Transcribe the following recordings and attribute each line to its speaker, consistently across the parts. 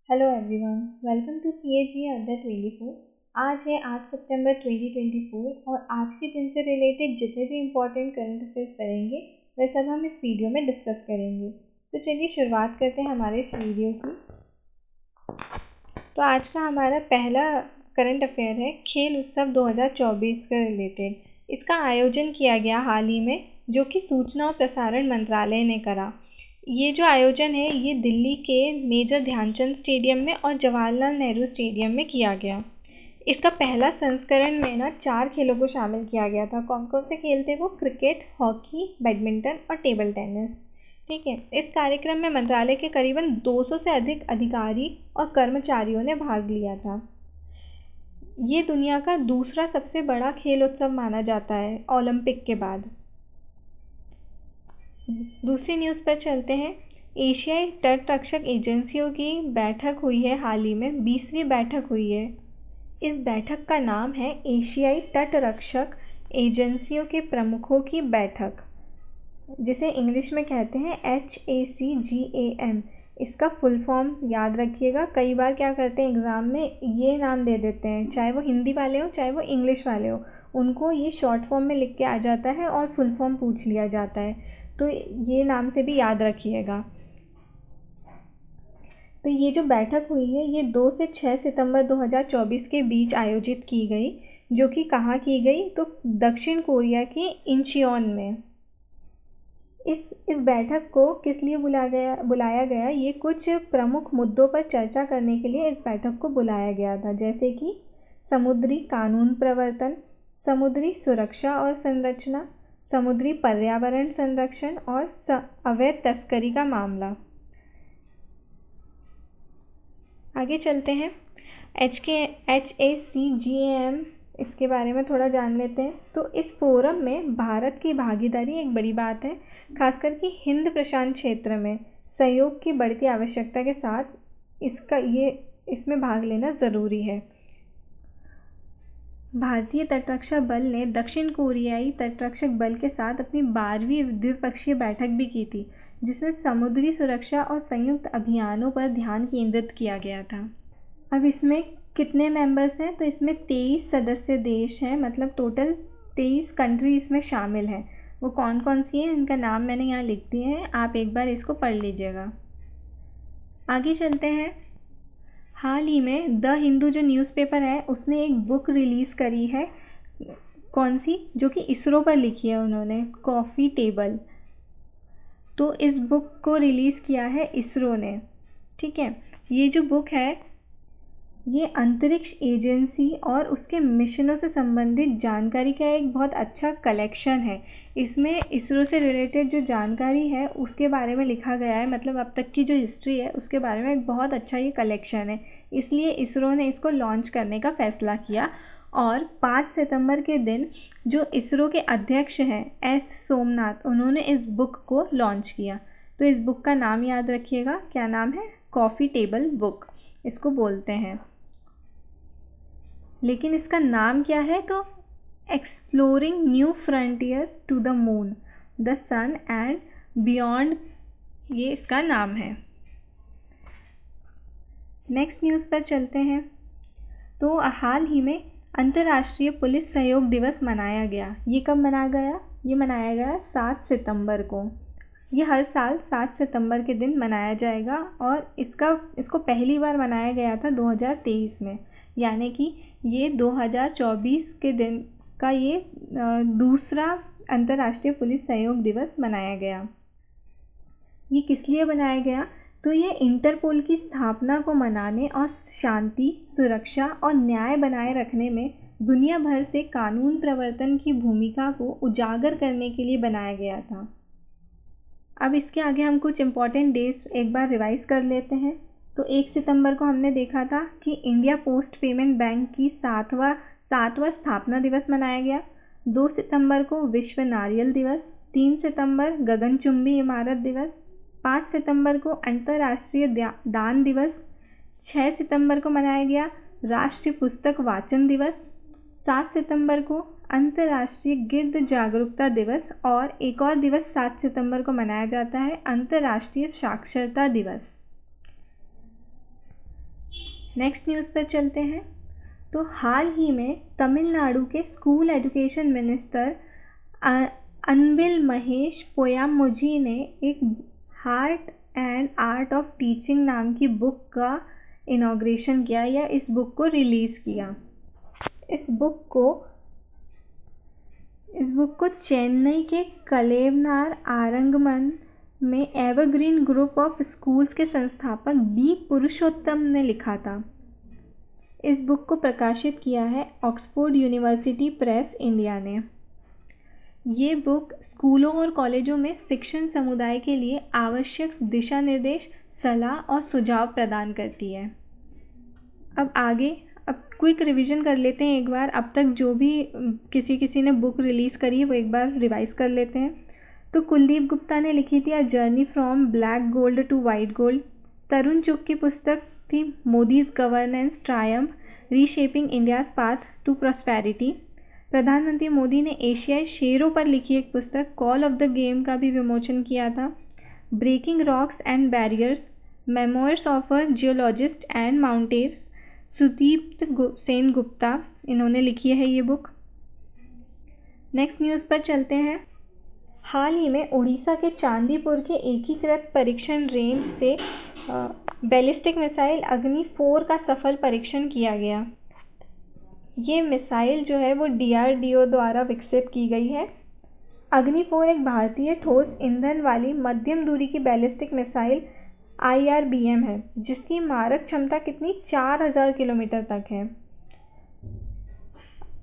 Speaker 1: Hello everyone, welcome to CAG Adda 24। आज है 8 सितंबर 2024 और आज के दिन से रिलेटेड जितने भी इम्पोर्टेंट करंट अफेयर्स करेंगे वह सब हम इस वीडियो में डिस्कस करेंगे। तो चलिए शुरुआत करते हैं हमारे इस वीडियो की। तो आज का हमारा पहला करंट अफेयर है खेल उत्सव 2024 से रिलेटेड। इसका आयोजन किया गया हाल ही में, जो कि सूचना और प्रसारण मंत्रालय ने करा। ये जो आयोजन है ये दिल्ली के मेजर ध्यानचंद स्टेडियम में और जवाहरलाल नेहरू स्टेडियम में किया गया। इसका पहला संस्करण में 4 खेलों को शामिल किया गया था। कौन कौन से खेल थे वो? क्रिकेट, हॉकी, बैडमिंटन और टेबल टेनिस। ठीक है। इस कार्यक्रम में मंत्रालय के करीबन 200 से अधिक अधिकारी और कर्मचारियों ने भाग लिया था। ये दुनिया का दूसरा सबसे बड़ा खेल उत्सव माना जाता है ओलंपिक के बाद। दूसरी न्यूज़ पर चलते हैं। एशियाई तट रक्षक एजेंसियों की बैठक हुई है हाल ही में, 20वीं बैठक हुई है। इस बैठक का नाम है एशियाई तट रक्षक एजेंसियों के प्रमुखों की बैठक, जिसे इंग्लिश में कहते हैं HACGAM। इसका फुल फॉर्म याद रखिएगा। कई बार क्या करते हैं एग्ज़ाम में ये नाम दे देते हैं, चाहे वो हिंदी वाले हो चाहे वो इंग्लिश वाले हो, उनको ये शॉर्ट फॉर्म में लिख के आ जाता है और फुल फॉर्म पूछ लिया जाता है, तो ये नाम से भी याद रखिएगा। तो ये जो बैठक हुई है ये 2 से 6 सितंबर 2024 के बीच आयोजित की गई, जो कि कहाँ की गई? तो दक्षिण कोरिया के इंचियोन में। इस बैठक को किस लिए बुलाया गया? ये कुछ प्रमुख मुद्दों पर चर्चा करने के लिए इस बैठक को बुलाया गया था, जैसे कि समुद्री कानून प्रवर्तन, समुद्री सुरक्षा और संरचना, समुद्री पर्यावरण संरक्षण और अवैध तस्करी का मामला। आगे चलते हैं। HACGAM, इसके बारे में थोड़ा जान लेते हैं। तो इस फोरम में भारत की भागीदारी एक बड़ी बात है, खासकर कि हिंद प्रशांत क्षेत्र में सहयोग की बढ़ती आवश्यकता के साथ इसमें भाग लेना ज़रूरी है। भारतीय तटरक्षक बल ने दक्षिण कोरियाई तटरक्षक बल के साथ अपनी 12वीं द्विपक्षीय बैठक भी की थी, जिसमें समुद्री सुरक्षा और संयुक्त अभियानों पर ध्यान केंद्रित किया गया था। अब इसमें कितने मेंबर्स हैं? तो इसमें 23 सदस्य देश हैं, मतलब टोटल 23 कंट्री इसमें शामिल हैं। वो कौन कौन सी हैं इनका नाम मैंने यहाँ लिख दिए हैं, आप एक बार इसको पढ़ लीजिएगा। आगे चलते हैं। हाल ही में द हिंदू जो न्यूज़पेपर है उसने एक बुक रिलीज़ करी है। कौन सी? जो कि इसरो पर लिखी है उन्होंने, कॉफ़ी टेबल। तो इस बुक को रिलीज़ किया है इसरो ने। ठीक है। ये जो बुक है ये अंतरिक्ष एजेंसी और उसके मिशनों से संबंधित जानकारी का एक बहुत अच्छा कलेक्शन है। इसमें इसरो से रिलेटेड जो जानकारी है उसके बारे में लिखा गया है, मतलब अब तक की जो हिस्ट्री है उसके बारे में एक बहुत अच्छा ये कलेक्शन है। इसलिए इसरो ने इसको लॉन्च करने का फैसला किया और 5 सितंबर के दिन जो इसरो के अध्यक्ष हैं S सोमनाथ, उन्होंने इस बुक को लॉन्च किया। तो इस बुक का नाम याद रखिएगा। क्या नाम है? कॉफ़ी टेबल बुक इसको बोलते हैं। लेकिन इसका नाम क्या है? तो exploring new frontiers to the moon, the sun and beyond, ये इसका नाम है। नेक्स्ट न्यूज़ पर चलते हैं। तो हाल ही में अंतर्राष्ट्रीय पुलिस सहयोग दिवस मनाया गया। ये कब मनाया गया? ये मनाया गया 7 सितंबर को। ये हर साल 7 सितंबर के दिन मनाया जाएगा और इसको पहली बार मनाया गया था 2023 में, यानी कि ये 2024 के दिन का ये दूसरा अंतर्राष्ट्रीय पुलिस सहयोग दिवस मनाया गया। ये किस लिए बनाया गया? तो ये इंटरपोल की स्थापना को मनाने और शांति, सुरक्षा और न्याय बनाए रखने में दुनिया भर से कानून प्रवर्तन की भूमिका को उजागर करने के लिए बनाया गया था। अब इसके आगे हम कुछ इम्पॉर्टेंट डेट्स एक बार रिवाइज कर लेते हैं। तो 1 सितंबर को हमने देखा था कि इंडिया पोस्ट पेमेंट बैंक की सातवां स्थापना दिवस मनाया गया। 2 सितंबर को विश्व नारियल दिवस, 3 सितंबर गगनचुंबी इमारत दिवस, 5 सितंबर को अंतर्राष्ट्रीय दान दिवस, 6 सितंबर को मनाया गया राष्ट्रीय पुस्तक वाचन दिवस, 7 सितंबर को अंतर्राष्ट्रीय गिद्ध जागरूकता दिवस और एक और दिवस 7 सितंबर को मनाया जाता है अंतर्राष्ट्रीय साक्षरता दिवस। नेक्स्ट न्यूज़ पर चलते हैं। तो हाल ही में तमिलनाडु के school education minister Anbil Mahesh Poyyamozhi ने एक heart and art of teaching नाम की बुक का इनॉग्रेशन किया या इस बुक को रिलीज़ किया। इस बुक को चेन्नई के कलेवनार आरंगमन में एवरग्रीन ग्रुप ऑफ स्कूल्स के संस्थापक बी पुरुषोत्तम ने लिखा था। इस बुक को प्रकाशित किया है ऑक्सफोर्ड यूनिवर्सिटी प्रेस इंडिया ने। ये बुक स्कूलों और कॉलेजों में शिक्षण समुदाय के लिए आवश्यक दिशा निर्देश, सलाह और सुझाव प्रदान करती है। अब क्विक रिवीजन कर लेते हैं एक बार। अब तक जो भी किसी ने बुक रिलीज़ करी है वो एक बार रिवाइज कर लेते हैं। तो कुलदीप गुप्ता ने लिखी थी a journey from black gold to white gold. Tarun Chugh की पुस्तक थी Modi's governance triumph, reshaping India's path to prosperity. प्रधानमंत्री मोदी ने एशियाई शेरों पर लिखी एक पुस्तक कॉल ऑफ द गेम का भी विमोचन किया था। Breaking rocks and barriers, memoirs of a geologist and mountains, Sudipta Sen Gupta, इन्होंने लिखी है ये बुक। नेक्स्ट न्यूज़ पर चलते हैं। हाल ही में उड़ीसा के चांदीपुर के एकीकृत परीक्षण रेंज से बैलिस्टिक मिसाइल अग्नि 4 का सफल परीक्षण किया गया। ये मिसाइल जो है वो DRDO द्वारा विकसित की गई है। अग्नि 4 एक भारतीय ठोस ईंधन वाली मध्यम दूरी की बैलिस्टिक मिसाइल IRBM है, जिसकी मारक क्षमता कितनी 4000 किलोमीटर तक है।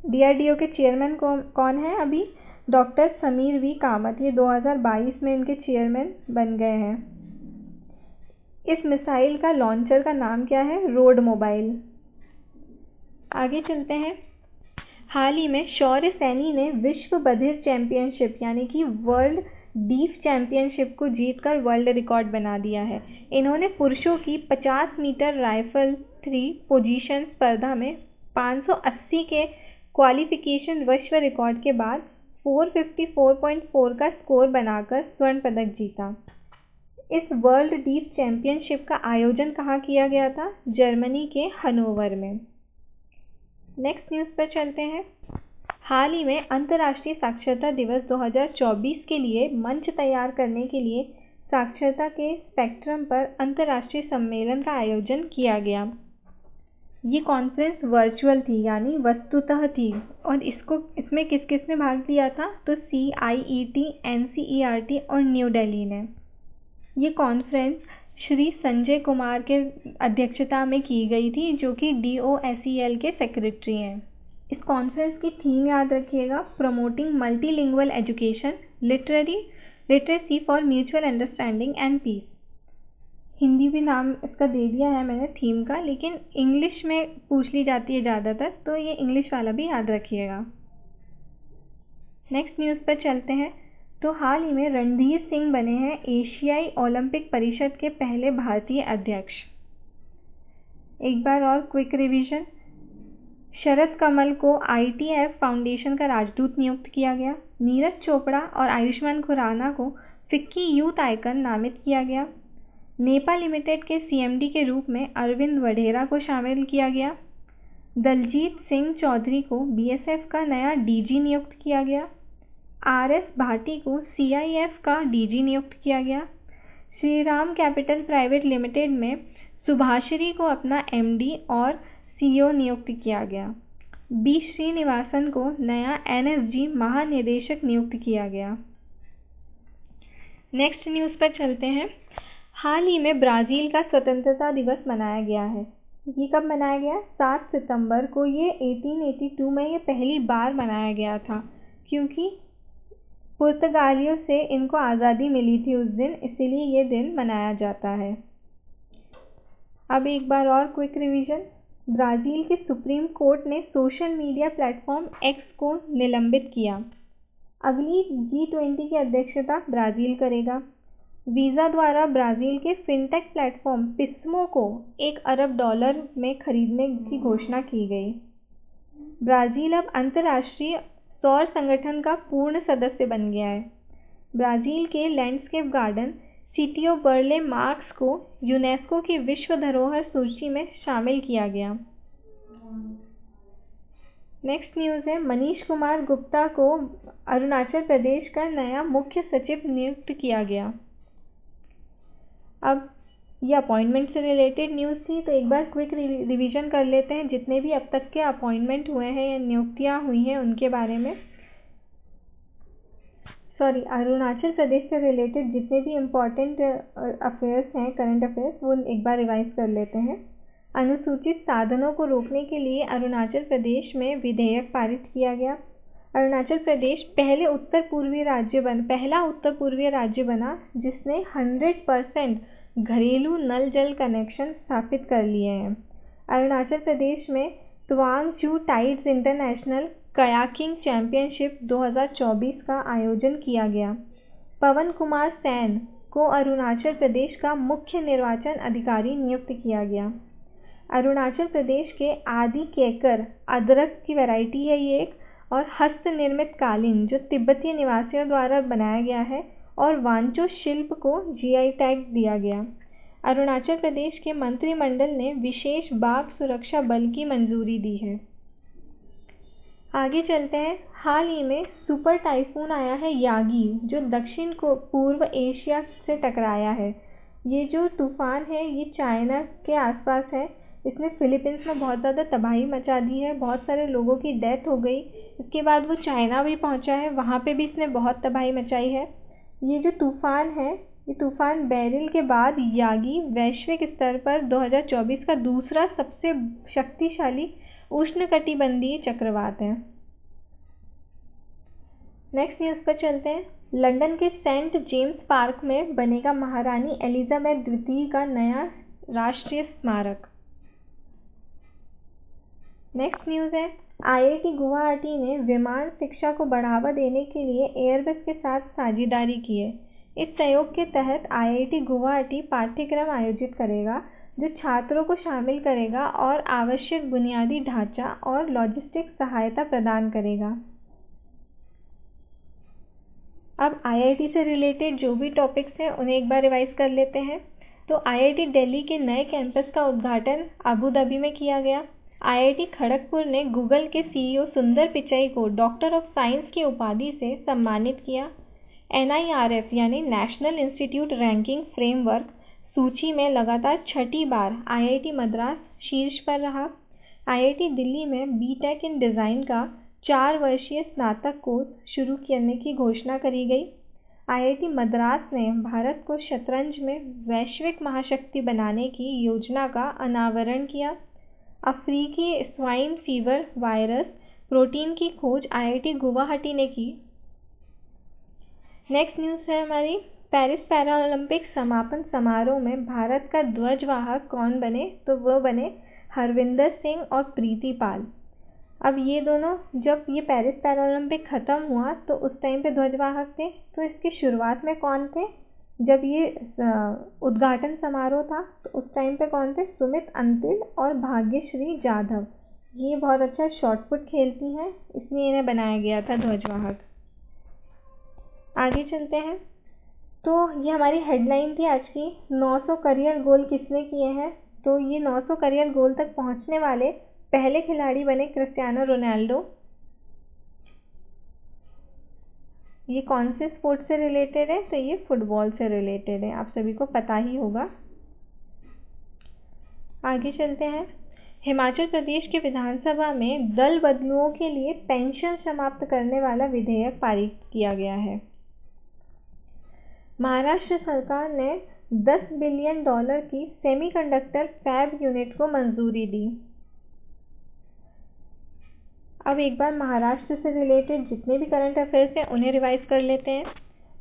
Speaker 1: DRDO के चेयरमैन कौन है अभी? Doctor Sameer V Kamat. ये 2022 में इनके चेयरमैन बन गए हैं। इस मिसाइल का लॉन्चर का नाम क्या है? Road mobile. आगे चलते हैं। हाल ही में शौर्य सैनी ने विश्व बधिर चैंपियनशिप यानी कि वर्ल्ड डीफ चैंपियनशिप को जीतकर वर्ल्ड रिकॉर्ड बना दिया है। इन्होंने पुरुषों की 50 मीटर राइफल 3 पोजीशन स्पर्धा में 580 के क्वालिफिकेशन विश्व रिकॉर्ड के बाद 454.4 का स्कोर बनाकर स्वर्ण पदक जीता। इस वर्ल्ड डीफ चैंपियनशिप का आयोजन कहाँ किया गया था? जर्मनी के हनोवर में। नेक्स्ट न्यूज़ पर चलते हैं। हाल ही में अंतर्राष्ट्रीय साक्षरता दिवस 2024 के लिए मंच तैयार करने के लिए साक्षरता के स्पेक्ट्रम पर अंतर्राष्ट्रीय सम्मेलन का आयोजन किया गया। ये कॉन्फ्रेंस वर्चुअल थी यानी वस्तुतः थी और इसमें किस किस ने भाग लिया था? तो CIET, NCERT और न्यू दिल्ली ने। ये कॉन्फ्रेंस श्री संजय कुमार के अध्यक्षता में की गई थी, जो कि DOSEL के सेक्रेटरी हैं। इस कॉन्फ्रेंस की थीम याद रखिएगा, promoting multilingual education, literacy for mutual understanding and peace. Hindi भी नाम इसका दे दिया है मैंने थीम का, लेकिन इंग्लिश में पूछ ली जाती है ज़्यादातर, तो ये इंग्लिश वाला भी याद रखिएगा। नेक्स्ट न्यूज़ पर चलते हैं। तो हाल ही में रणधीर सिंह बने हैं एशियाई ओलंपिक परिषद के पहले भारतीय अध्यक्ष। एक बार और क्विक रिवीजन। शरद कमल को ITF फाउंडेशन का राजदूत नियुक्त किया गया। नीरज चोपड़ा और आयुष्मान खुराना को फिक्की यूथ आइकन नामित किया गया। नेपा लिमिटेड के CMD के रूप में अरविंद वढेरा को शामिल किया गया। दलजीत सिंह चौधरी को BSF का नया DG नियुक्त किया गया। RS भाटी को CIF का DG नियुक्त किया गया। श्रीराम कैपिटल प्राइवेट लिमिटेड में सुभाश्री को अपना MD और CEO नियुक्त किया गया। B श्रीनिवासन को नया NSG महानिदेशक नियुक्त किया गया। नेक्स्ट न्यूज़ पर चलते हैं। हाल ही में ब्राज़ील का स्वतंत्रता दिवस मनाया गया है। ये कब मनाया गया? 7 सितंबर को। ये 1882 में ये पहली बार मनाया गया था, क्योंकि पुर्तगालियों से इनको आज़ादी मिली थी उस दिन, इसीलिए ये दिन मनाया जाता है। अब एक बार और क्विक रिवीजन। ब्राज़ील के सुप्रीम कोर्ट ने सोशल मीडिया प्लेटफॉर्म X को निलंबित किया। अगली G20 की अध्यक्षता ब्राज़ील करेगा। वीज़ा द्वारा Brazil K fintech platform Pismo को $1 अरब में खरीदने की घोषणा की गई। ब्राज़ील अब अंतर्राष्ट्रीय सौर संगठन का पूर्ण सदस्य बन गया है। ब्राज़ील के landscape garden city of Burle Marx को यूनेस्को की विश्व धरोहर सूची में शामिल किया गया। नेक्स्ट न्यूज़ है, मनीष कुमार गुप्ता को अरुणाचल प्रदेश का नया मुख्य सचिव नियुक्त किया गया। अब ये अपॉइंटमेंट से रिलेटेड न्यूज़ थी, तो एक बार क्विक रिवीजन कर लेते हैं जितने भी अब तक के अपॉइंटमेंट हुए हैं या नियुक्तियां हुई हैं उनके बारे में। अरुणाचल प्रदेश से रिलेटेड जितने भी इम्पोर्टेंट अफेयर्स हैं, करंट अफेयर्स, वो एक बार रिवाइज कर लेते हैं। अनुसूचित साधनों को रोकने के लिए अरुणाचल प्रदेश में विधेयक पारित किया गया। अरुणाचल प्रदेश पहला उत्तर पूर्वी राज्य बना जिसने 100% घरेलू नल जल कनेक्शन स्थापित कर लिए हैं। अरुणाचल प्रदेश में तवांग चू टाइड्स इंटरनेशनल कयाकिंग चैंपियनशिप 2024 का आयोजन किया गया। पवन कुमार सैन को अरुणाचल प्रदेश का मुख्य निर्वाचन अधिकारी नियुक्त किया गया। अरुणाचल प्रदेश के आदि केकर अदरक की वैरायटी है ये एक, और हस्त निर्मित कालीन जो तिब्बती निवासियों द्वारा बनाया गया है, और वांचो शिल्प को जीआई टैग दिया गया। अरुणाचल प्रदेश के मंत्रिमंडल ने विशेष बाघ सुरक्षा बल की मंजूरी दी है। आगे चलते हैं। हाल ही में सुपर टाइफून आया है यागी, जो दक्षिण को पूर्व एशिया से टकराया है। ये जो तूफान है ये चाइना के आसपास है। इसने फिलीपींस में बहुत ज़्यादा तबाही मचा दी है, बहुत सारे लोगों की डेथ हो गई। इसके बाद वो चाइना भी पहुंचा है, वहाँ पे भी इसने बहुत तबाही मचाई है। ये जो तूफान है, ये तूफान बेरिल के बाद यागी वैश्विक स्तर पर 2024 का दूसरा सबसे शक्तिशाली उष्णकटिबंधीय चक्रवात है। नेक्स्ट न्यूज़ पर चलते हैं। लंदन के सेंट जेम्स पार्क में बनेगा महारानी एलिजाबेथ द्वितीय का नया राष्ट्रीय स्मारक। नेक्स्ट न्यूज़ है, आईआईटी गुवाहाटी ने विमान शिक्षा को बढ़ावा देने के लिए एयरबस के साथ साझेदारी की है। इस सहयोग के तहत आईआईटी गुवाहाटी पाठ्यक्रम आयोजित करेगा जो छात्रों को शामिल करेगा और आवश्यक बुनियादी ढांचा और लॉजिस्टिक सहायता प्रदान करेगा। अब आईआईटी से रिलेटेड जो भी टॉपिक्स हैं उन्हें एक बार रिवाइज कर लेते हैं। तो आईआईटी दिल्ली के नए कैंपस का उद्घाटन अबू धाबी में किया गया। आईआईटी खड़गपुर ने गूगल के सीईओ सुंदर पिचाई को डॉक्टर ऑफ साइंस की उपाधि से सम्मानित किया। एनआईआरएफ यानी नेशनल इंस्टीट्यूट रैंकिंग फ्रेमवर्क सूची में लगातार छठी बार आईआईटी मद्रास शीर्ष पर रहा। आईआईटी दिल्ली में बीटेक इन डिज़ाइन का 4 वर्षीय स्नातक कोर्स शुरू करने की घोषणा करी गई। आईआईटी मद्रास ने भारत को शतरंज में वैश्विक महाशक्ति बनाने की योजना का अनावरण किया। अफ्रीकी स्वाइन फीवर वायरस प्रोटीन की खोज आईआईटी गुवाहाटी ने की। नेक्स्ट न्यूज़ है हमारी, पेरिस पैरालंपिक समापन समारोह में भारत का ध्वजवाहक कौन बने, तो वो बने हरविंदर सिंह और प्रीति पाल। अब ये दोनों, जब ये पेरिस पैरालंपिक ख़त्म हुआ तो उस टाइम पे ध्वजवाहक थे। तो इसकी शुरुआत में कौन थे, जब ये उद्घाटन समारोह था तो उस टाइम पे कौन थे, सुमित अंतिल और भाग्यश्री जाधव। ये बहुत अच्छा शॉटपुट खेलती हैं, इसलिए इन्हें बनाया गया था ध्वजवाहक। आगे चलते हैं। तो ये हमारी हेडलाइन थी आज की, 900 करियर गोल किसने किए हैं। तो ये 900 करियर गोल तक पहुंचने वाले पहले खिलाड़ी बने क्रिस्टियानो रोनाल्डो। ये कौन से स्पोर्ट से रिलेटेड है, तो ये फुटबॉल से रिलेटेड है, आप सभी को पता ही होगा। आगे चलते हैं। हिमाचल प्रदेश के विधानसभा में दल बदलुओं के लिए पेंशन समाप्त करने वाला विधेयक पारित किया गया है। महाराष्ट्र सरकार ने $10 बिलियन की सेमीकंडक्टर फैब यूनिट को मंजूरी दी। अब एक बार महाराष्ट्र से रिलेटेड जितने भी करंट अफेयर्स हैं उन्हें रिवाइज कर लेते हैं।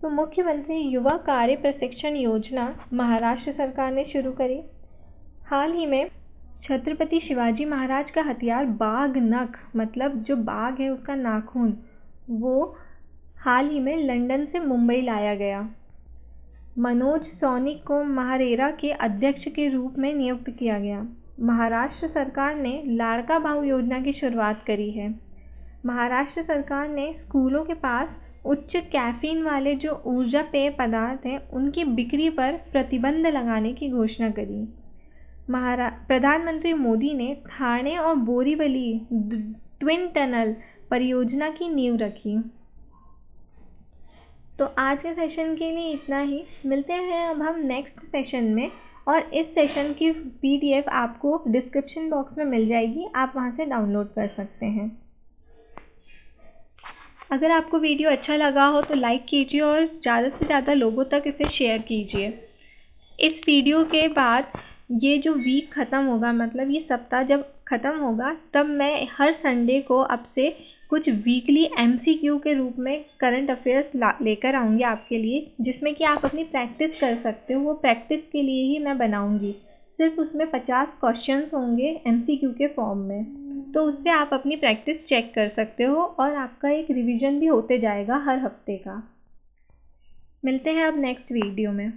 Speaker 1: तो मुख्यमंत्री युवा कार्य प्रशिक्षण योजना महाराष्ट्र सरकार ने शुरू करी। हाल ही में छत्रपति शिवाजी महाराज का हथियार बाघ नख, मतलब जो बाघ है उसका नाखून, वो हाल ही में लंदन से मुंबई लाया गया। मनोज सौनिक को महारेरा के अध्यक्ष के रूप में नियुक्त किया गया। महाराष्ट्र सरकार ने लाड़का भाऊ योजना की शुरुआत करी है। महाराष्ट्र सरकार ने स्कूलों के पास उच्च कैफीन वाले जो ऊर्जा पेय पदार्थ हैं उनकी बिक्री पर प्रतिबंध लगाने की घोषणा करी। प्रधानमंत्री मोदी ने ठाणे और बोरीवली ट्विन टनल परियोजना की नींव रखी। तो आज के सेशन के लिए इतना ही। मिलते हैं अब हम नेक्स्ट सेशन में, और इस सेशन की PDF आपको डिस्क्रिप्शन बॉक्स में मिल जाएगी, आप वहां से डाउनलोड कर सकते हैं। अगर आपको वीडियो अच्छा लगा हो तो लाइक कीजिए और ज़्यादा से ज़्यादा लोगों तक इसे शेयर कीजिए। इस वीडियो के बाद ये जो वीक ख़त्म होगा, मतलब ये सप्ताह जब ख़त्म होगा, तब मैं हर संडे को आपसे कुछ वीकली MCQ के रूप में करंट अफेयर्स लेकर आऊँगी आपके लिए, जिसमें कि आप अपनी प्रैक्टिस कर सकते हो। वो प्रैक्टिस के लिए ही मैं बनाऊँगी। सिर्फ उसमें 50 क्वेश्चंस होंगे MCQ के फॉर्म में, तो उससे आप अपनी प्रैक्टिस चेक कर सकते हो और आपका एक रिवीजन भी होते जाएगा हर हफ्ते का। मिलते हैं अब नेक्स्ट वीडियो में।